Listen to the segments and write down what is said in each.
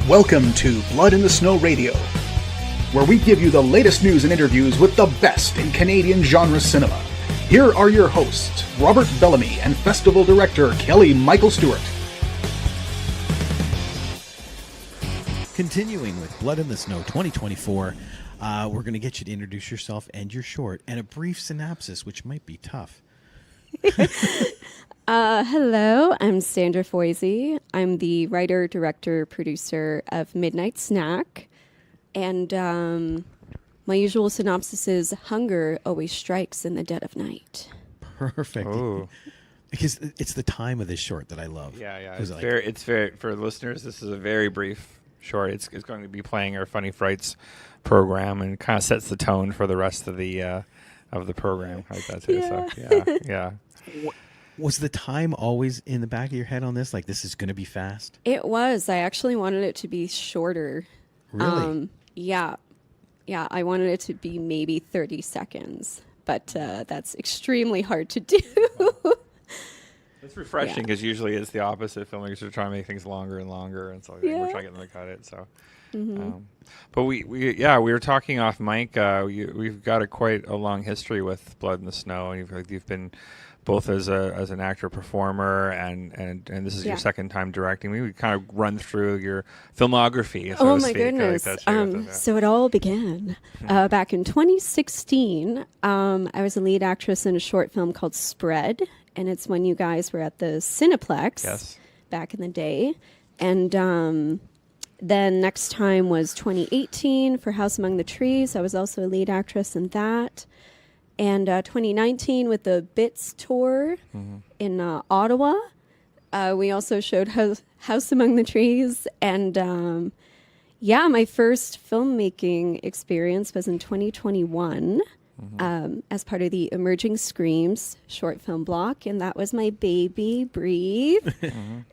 Welcome to Blood in the Snow Radio, where we give you the latest news and interviews with the best in Canadian genre cinema. Here are your hosts, Robert Bellamy and Festival Director Kelly Michael Stewart. Continuing with Blood in the Snow 2024, we're going to get you to introduce yourself and your short and a brief synopsis, which might be tough. Hello, I'm Sandra Foisy. I'm the writer, director, producer of Midnight Snack. And my usual synopsis is hunger always strikes in the dead of night. Perfect. Ooh. Because it's the time of this short that I love. Yeah. It's Very for listeners. This is a very brief short. It's going to be playing our Funny Frights program and kind of sets the tone for the rest of the program like that too. Yeah. So yeah. Was the time always in the back of your head on this? Like, this is going to be fast? It was. I actually wanted it to be shorter. Really? Yeah. I wanted it to be maybe 30 seconds, but that's extremely hard to do. It's refreshing because usually it's the opposite. Filmmakers are trying to make things longer and longer, and so we're trying to get them to cut it. So, but we were talking off mic. We've got quite a long history with Blood in the Snow, and you've been both as an actor performer and this is your second time directing. Maybe we kind of run through your filmography. So Oh to my speak, goodness. So it all began back in 2016. I was a lead actress in a short film called Spread, and it's when you guys were at the Cineplex back in the day. And then next time was 2018 for House Among the Trees. I was also a lead actress in that. And 2019 with the Bits tour in Ottawa. We also showed House Among the Trees. And my first filmmaking experience was in 2021 as part of the Emerging Screams short film block. And that was my baby, Breathe.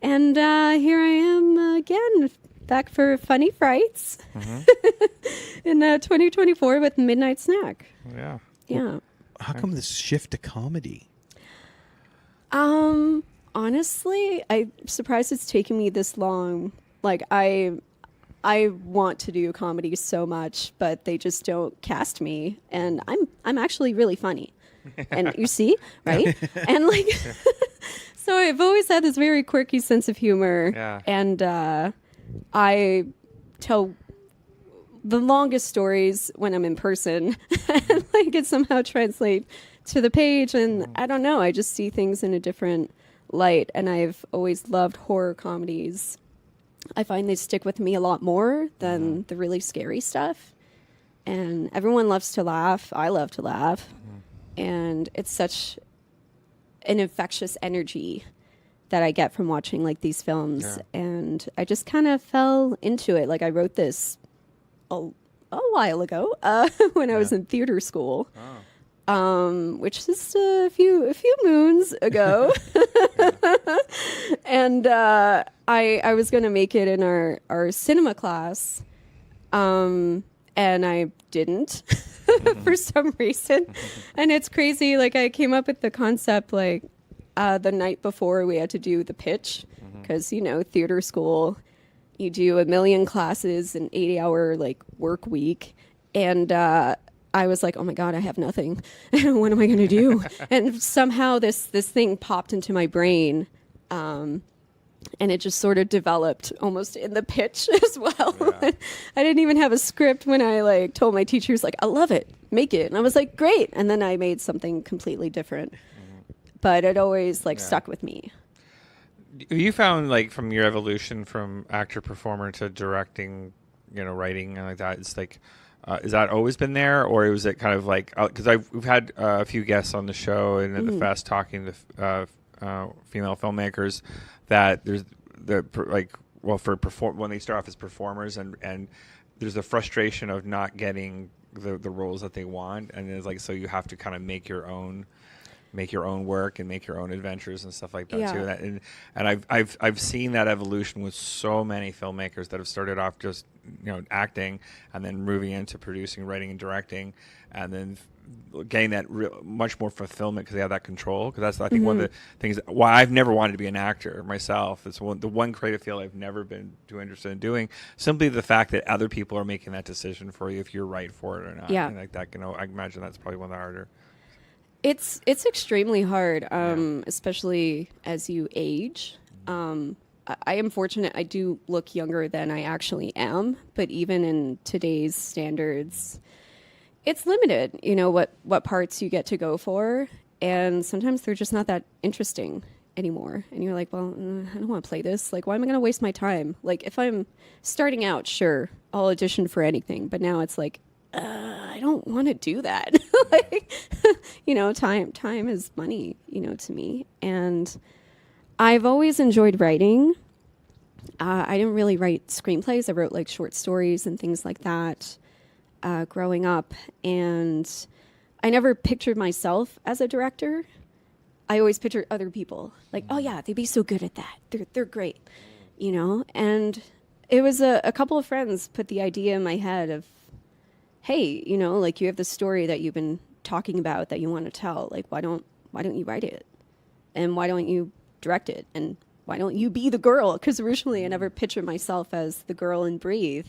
And here I am again, back for Funny Frights in 2024 with Midnight Snack. Yeah. How come this shift to comedy? Honestly, I'm surprised it's taken me this long. Like, I want to do comedy so much, but they just don't cast me. And I'm actually really funny. And you see, right? And like, so I've always had this very quirky sense of humor. Yeah. And I tell the longest stories when I'm in person, and like it somehow translate to the page. And I don't know, I just see things in a different light. And I've always loved horror comedies. I find they stick with me a lot more than the really scary stuff. And everyone loves to laugh. I love to laugh. And it's such an infectious energy that I get from watching like these films. Yeah. And I just kind of fell into it. Like I wrote this a while ago when I was in theater school, which is a few moons ago. And I was going to make it in our cinema class, and I didn't for some reason. And it's crazy. Like I came up with the concept like the night before we had to do the pitch because, theater school, you do 1 million classes, an 80-hour like work week. And I was like, oh my God, I have nothing. What am I going to do? And somehow this thing popped into my brain. And it just sort of developed almost in the pitch as well. Yeah. I didn't even have a script when I like told my teachers like, I love it, make it. And I was like, great. And then I made something completely different. But it always stuck with me. You found like from your evolution from actor performer to directing, writing and like that, it's like, is that always been there, or was it kind of like because we've had a few guests on the show and at the fest talking to female filmmakers that there's when they start off as performers and there's a frustration of not getting the roles that they want, and it's like so you have to kind of make your own work and make your own adventures and stuff like that too. And I've seen that evolution with so many filmmakers that have started off just acting and then moving into producing, writing, and directing, and then getting that much more fulfillment because they have that control. Because that's, I think, one of the things why I've never wanted to be an actor myself. It's the one creative field I've never been too interested in doing. Simply the fact that other people are making that decision for you if you're right for it or not. Yeah. And like that, I imagine that's probably one of the harder. It's extremely hard, especially as you age. I am fortunate. I do look younger than I actually am, but even in today's standards, it's limited, what parts you get to go for. And sometimes they're just not that interesting anymore. And you're like, well, I don't want to play this. Like, why am I going to waste my time? Like, if I'm starting out, sure, I'll audition for anything. But now it's like, I don't want to do that. Like, time is money, to me. And I've always enjoyed writing. I didn't really write screenplays. I wrote like short stories and things like that growing up. And I never pictured myself as a director. I always pictured other people like, oh yeah, they'd be so good at that. They're great, And it was a couple of friends put the idea in my head of, hey, like you have this story that you've been talking about that you want to tell. Like, why don't you write it? And why don't you direct it? And why don't you be the girl? Because originally I never pictured myself as the girl in Breathe.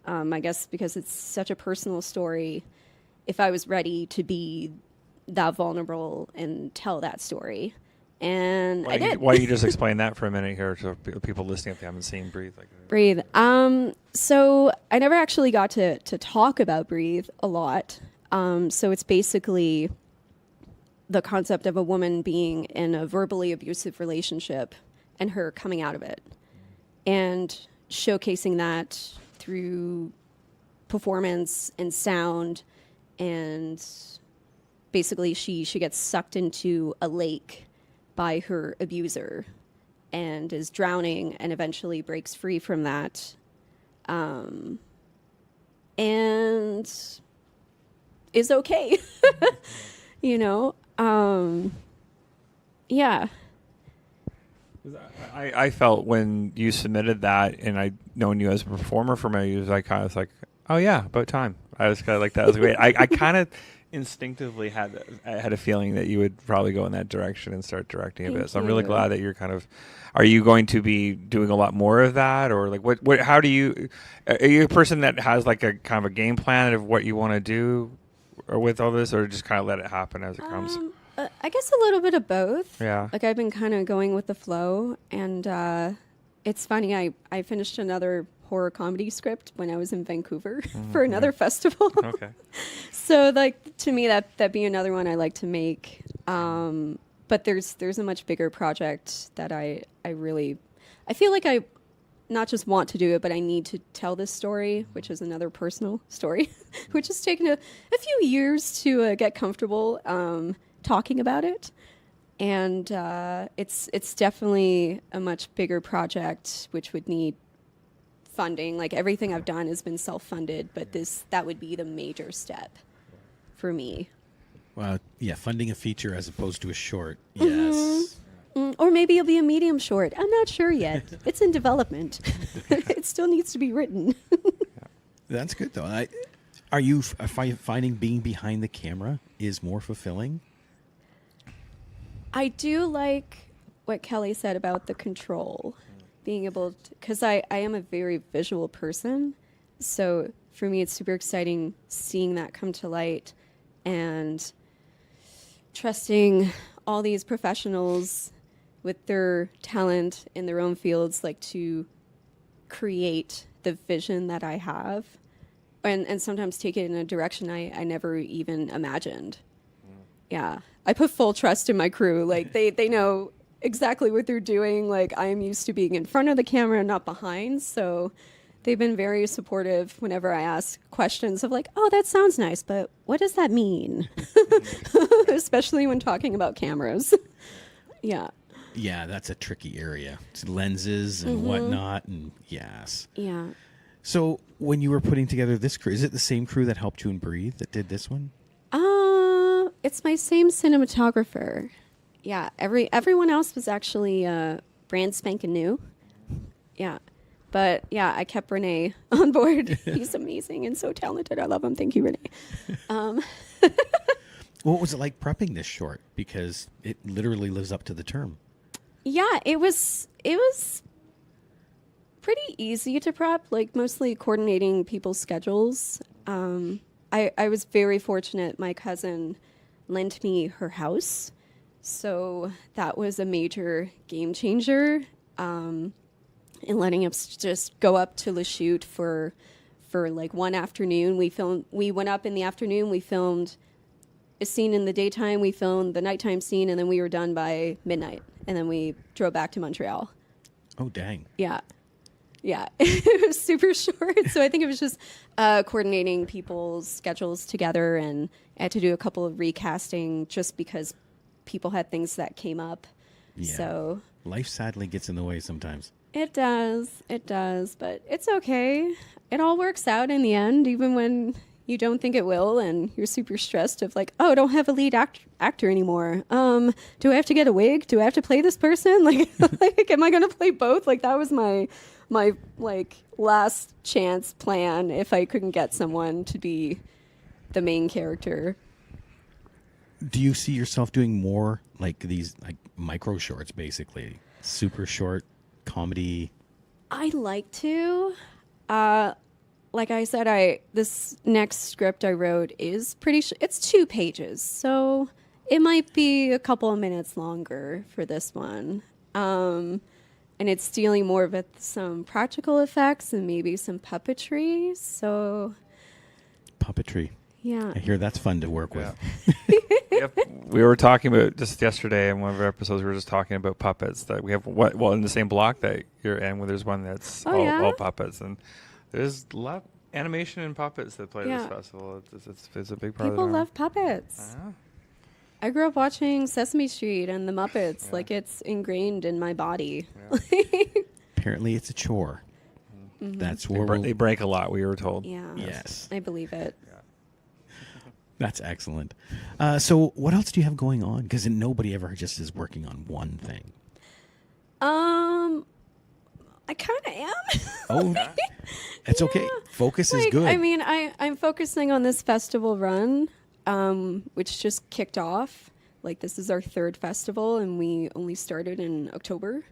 I guess because it's such a personal story. If I was ready to be that vulnerable and tell that story. And I did. Why don't you just explain that for a minute here to people listening if they haven't seen Breathe? Breathe. So I never actually got to talk about Breathe a lot. So it's basically the concept of a woman being in a verbally abusive relationship and her coming out of it and showcasing that through performance and sound. And basically she gets sucked into a lake by her abuser and is drowning and eventually breaks free from that. And is okay. Yeah. I felt when you submitted that, and I'd known you as a performer for many years, I kind of was like, oh yeah, about time. I was kind of like, that was great. I kind of instinctively had a feeling that you would probably go in that direction and start directing a bit. So I'm really glad that you're are you going to be doing a lot more of that? Or like how do you, are you a person that has like a kind of a game plan of what you want to do or with all this, or just kind of let it happen as it comes? I guess a little bit of both. Yeah. Like I've been kind of going with the flow, and it's funny. I finished another horror comedy script when I was in Vancouver for another festival. Okay. So like to me that'd be another one I like to make. But there's a much bigger project that I feel like I not just want to do it, but I need to tell this story, which is another personal story, which has taken a few years to get comfortable talking about it. And it's definitely a much bigger project, which would need funding. Like everything I've done has been self-funded, but that would be the major step for me. Well, yeah, funding a feature as opposed to a short. Yes. Or maybe it'll be a medium short. I'm not sure yet. It's in development. It still needs to be written. That's good, though. Are you finding being behind the camera is more fulfilling? I do like what Kelly said about the control. Being able to, because I am a very visual person. So for me, it's super exciting seeing that come to light and trusting all these professionals with their talent in their own fields, like to create the vision that I have and sometimes take it in a direction I never even imagined. Yeah. I put full trust in my crew. Like they know exactly what they're doing. Like I am used to being in front of the camera, not behind. So they've been very supportive whenever I ask questions of like, oh, that sounds nice, but what does that mean? Especially when talking about cameras. Yeah. Yeah, that's a tricky area. It's lenses and whatnot, and yes. Yeah. So when you were putting together this crew, is it the same crew that helped you in Breathe that did this one? It's my same cinematographer. Yeah, everyone else was actually brand spanking new. Yeah. But yeah, I kept Renee on board. He's amazing and so talented. I love him. Thank you, Renee. What was it like prepping this short? Because it literally lives up to the term. Yeah, it was pretty easy to prep, like mostly coordinating people's schedules. I was very fortunate. My cousin lent me her house, so that was a major game changer in letting us just go up to Lachute for like one afternoon. We went up in the afternoon, we filmed a scene in the daytime, we filmed the nighttime scene, and then we were done by midnight, and then we drove back to Montreal. Oh, dang. Yeah. It was super short. So I think it was just coordinating people's schedules together, and I had to do a couple of recasting just because people had things that came up. Yeah. So Life sadly gets in the way sometimes. It does, but it's okay. It all works out in the end, even when you don't think it will, and you're super stressed of like, oh, I don't have a lead actor anymore. Do I have to get a wig? Do I have to play this person? Like, am I going to play both? Like, that was my like last chance plan if I couldn't get someone to be the main character. Do you see yourself doing more like these like micro shorts, basically super short comedy? I like to. Like I said, this next script I wrote is pretty. It's 2 pages, so it might be a couple of minutes longer for this one. And it's dealing more with some practical effects and maybe some puppetry. So puppetry. Yeah. I hear that's fun to work with. Yep. We were talking about just yesterday in one of our episodes, we were just talking about puppets that we have in the same block that you're in, where there's one that's all puppets. And there's a lot of animation and puppets that play this festival. It's a big part of it. People love puppets. I grew up watching Sesame Street and the Muppets. Like, it's ingrained in my body. Yeah. Apparently, it's a chore. Mm-hmm. That's where they break a lot, we were told. Yeah. Yes. I believe it. Yeah. That's excellent. So what else do you have going on? Because nobody ever just is working on one thing. I kind of am. Oh, it's okay. Focus is good. I mean, I'm focusing on this festival run, which just kicked off. Like, this is our 3rd festival, and we only started in October.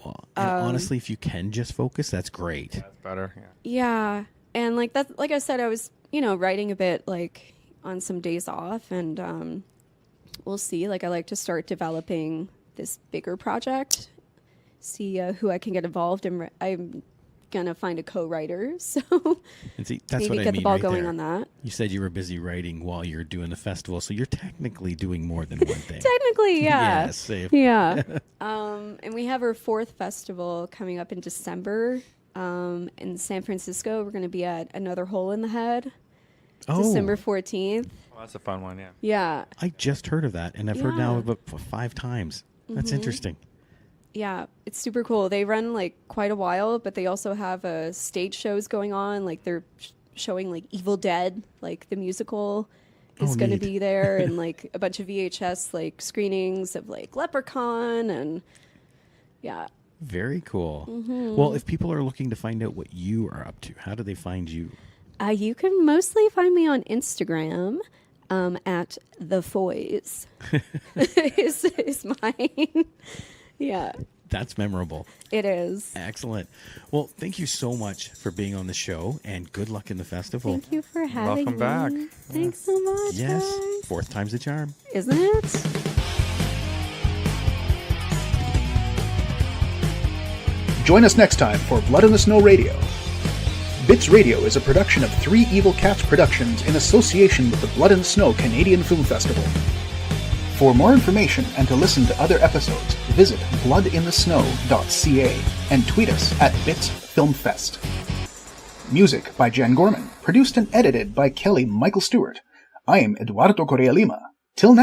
Well, and honestly, if you can just focus, that's great. That's better. Yeah. And like I said, I was, writing a bit like on some days off, and we'll see. Like, I like to start developing this bigger project, see who I can get involved in. I'm gonna find a co-writer, so and see, that's maybe what get I mean the ball right going there. on that. You said you were busy writing while you're doing the festival, so you're technically doing more than one thing. Technically, yeah. Yeah, safe. Yeah. And we have our 4th festival coming up in December in San Francisco. We're going to be at Another Hole in the Head, December 14th. Well, that's a fun one, yeah. Yeah. I just heard of that, and I've heard now about 5 times. That's interesting. Yeah, it's super cool. They run like quite a while, but they also have stage shows going on. Like, they're showing like Evil Dead, like the musical is going to be there, and like a bunch of VHS like screenings of like Leprechaun, and yeah. Very cool. Well, if people are looking to find out what you are up to, how do they find you? You can mostly find me on Instagram at the Fois. is mine. Yeah. That's memorable. It is. Excellent. Well, thank you so much for being on the show, and good luck in the festival. Thank you for having me. Welcome back. Thanks so much. Yes. Guys. 4th time's the charm. Isn't it? Join us next time for Blood in the Snow Radio. Bits Radio is a production of 3 Evil Cats Productions in association with the Blood in the Snow Canadian Film Festival. For more information and to listen to other episodes, visit bloodinthesnow.ca and tweet us at BitsFilmFest. Music by Jen Gorman, produced and edited by Kelly Michael Stewart. I am Eduardo Correa Lima. Till next